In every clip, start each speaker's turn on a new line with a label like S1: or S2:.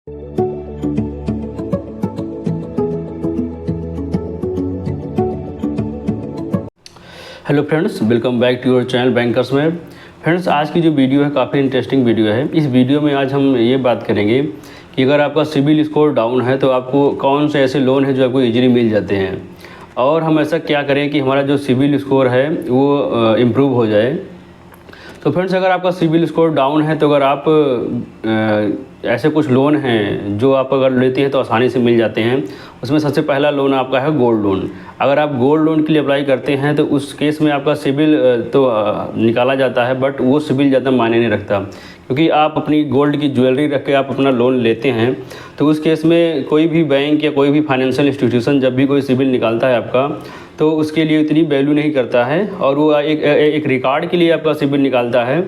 S1: Hello friends, welcome back to your channel bankers में। Friends, आज की जो वीडियो है काफ़ी इंटरेस्टिंग वीडियो है। इस वीडियो में आज हम ये बात करेंगे कि अगर आपका सिबिल स्कोर डाउन है तो आपको कौन से ऐसे लोन है जो आपको इजीली मिल जाते हैं, और हम ऐसा क्या करें कि हमारा जो सिबिल स्कोर है वो इम्प्रूव हो जाए। तो फ्रेंड्स, अगर आपका सिबिल स्कोर डाउन है तो अगर आप ऐसे कुछ लोन हैं जो आप अगर लेते हैं तो आसानी से मिल जाते हैं। उसमें सबसे पहला लोन आपका है गोल्ड लोन। अगर आप गोल्ड लोन के लिए अप्लाई करते हैं तो उस केस में आपका सिबिल तो निकाला जाता है, बट वो सिबिल ज़्यादा मायने नहीं रखता, क्योंकि आप अपनी गोल्ड की ज्वेलरी रख के आप अपना लोन लेते हैं। तो उस केस में कोई भी बैंक या कोई भी फाइनेंशियल इंस्टीट्यूशन जब भी कोई सिबिल निकालता है आपका, तो उसके लिए इतनी वैल्यू नहीं करता है, और वो एक रिकॉर्ड के लिए आपका सिबिल निकालता है,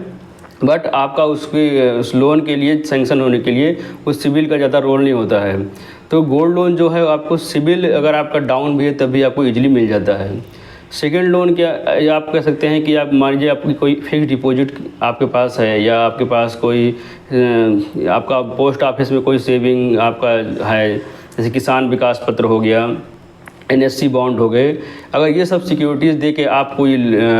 S1: बट आपका उस लोन के लिए सेंक्शन होने के लिए उस सिबिल का ज़्यादा रोल नहीं होता है। तो गोल्ड लोन जो है आपको सिबिल अगर आपका डाउन भी है तब भी आपको इजीली मिल जाता है। सेकंड लोन क्या आप कह सकते हैं कि आप मान लीजिए आपकी कोई फिक्स डिपॉजिट आपके पास है, या आपके पास कोई आपका पोस्ट ऑफिस में कोई सेविंग आपका है, जैसे किसान विकास पत्र हो गया, NSC बॉन्ड हो गए। अगर ये सब सिक्योरिटीज़ दे के आप कोई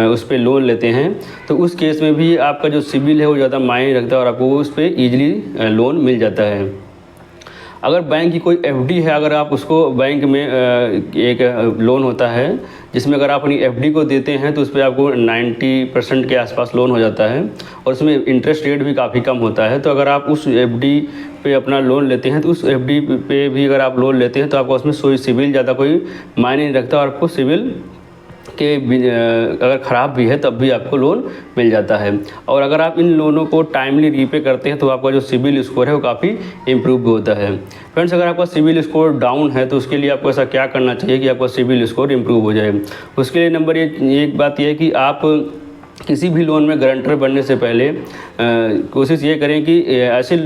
S1: उस पर लोन लेते हैं तो उस केस में भी आपका जो सिबिल है वो ज़्यादा मायने रखता है और आपको उस पर ईजिली लोन मिल जाता है। अगर बैंक की कोई FD है, अगर आप उसको बैंक में एक लोन होता है जिसमें अगर आप अपनी FD को देते हैं तो उस पर आपको 90% के आसपास लोन हो जाता है, और उसमें इंटरेस्ट रेट भी काफ़ी कम होता है। तो अगर आप उस FD पे अपना लोन लेते हैं तो उस FD पे भी अगर आप लोन लेते हैं तो आपको उसमें सिबिल ज़्यादा कोई मायने नहीं रखता, और आपको सिबिल के अगर ख़राब भी है तब भी आपको लोन मिल जाता है। और अगर आप इन लोनों को टाइमली रीपे करते हैं तो आपका जो सिबिल स्कोर है वो काफ़ी इम्प्रूव भी होता है। फ्रेंड्स, अगर आपका सिबिल स्कोर डाउन है तो उसके लिए आपको ऐसा क्या करना चाहिए कि आपका सिबिल स्कोर इम्प्रूव हो जाए। उसके लिए नंबर एक बात यह है कि आप किसी भी लोन में गारंटर बनने से पहले कोशिश ये करें कि ऐसे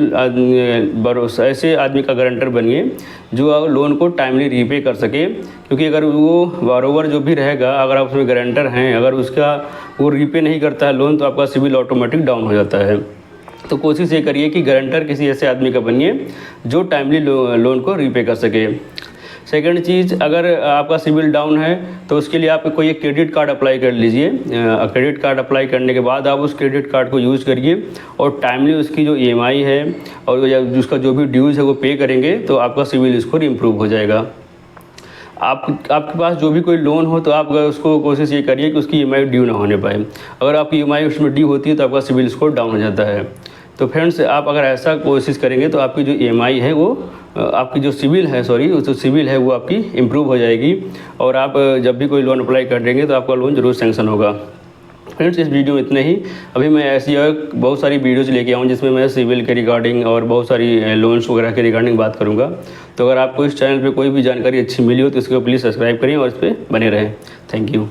S1: आदमी का गारंटर बनिए जो लोन को टाइमली रीपे कर सके, क्योंकि अगर वो बारोवर जो भी रहेगा, अगर आप उसमें गारंटर हैं, अगर उसका वो रीपे नहीं करता है लोन, तो आपका सिबिल ऑटोमेटिक डाउन हो जाता है। तो कोशिश ये करिए कि गारंटर किसी ऐसे आदमी का बनिए जो टाइमली लोन को रीपे कर सके। सेकंड चीज़, अगर आपका सिबिल डाउन है तो उसके लिए आप कोई एक क्रेडिट कार्ड अप्लाई कर लीजिए। क्रेडिट कार्ड अप्लाई करने के बाद आप उस क्रेडिट कार्ड को यूज़ करिए और टाइमली उसकी जो EMI है और उसका जो भी ड्यूज़ है वो पे करेंगे तो आपका सिबिल स्कोर इम्प्रूव हो जाएगा। आपके पास जो भी कोई लोन हो तो आप उसको कोशिश ये करिए कि उसकी EMI ड्यू ना होने पाए। अगर आपकी EMI उसमें ड्यू होती है तो आपका सिबिल स्कोर डाउन हो जाता है। तो फ्रेंड्स, आप अगर ऐसा कोशिश करेंगे तो आपकी जो EMI है वो आपकी जो सिबिल है वो आपकी इम्प्रूव हो जाएगी, और आप जब भी कोई लोन अप्लाई कर देंगे तो आपका लोन ज़रूर सेंक्शन होगा। फ्रेंड्स, इस वीडियो में इतना ही। अभी मैं ऐसी बहुत सारी वीडियोज़ लेके आऊँ जिसमें मैं सिबिल के रिगार्डिंग और बहुत सारी लोन्स वगैरह के रिगार्डिंग बात करूँगा। तो अगर आपको इस चैनल पर कोई भी जानकारी अच्छी मिली हो तो इसको प्लीज़ सब्सक्राइब करें और इस पर बने रहें। Thank you.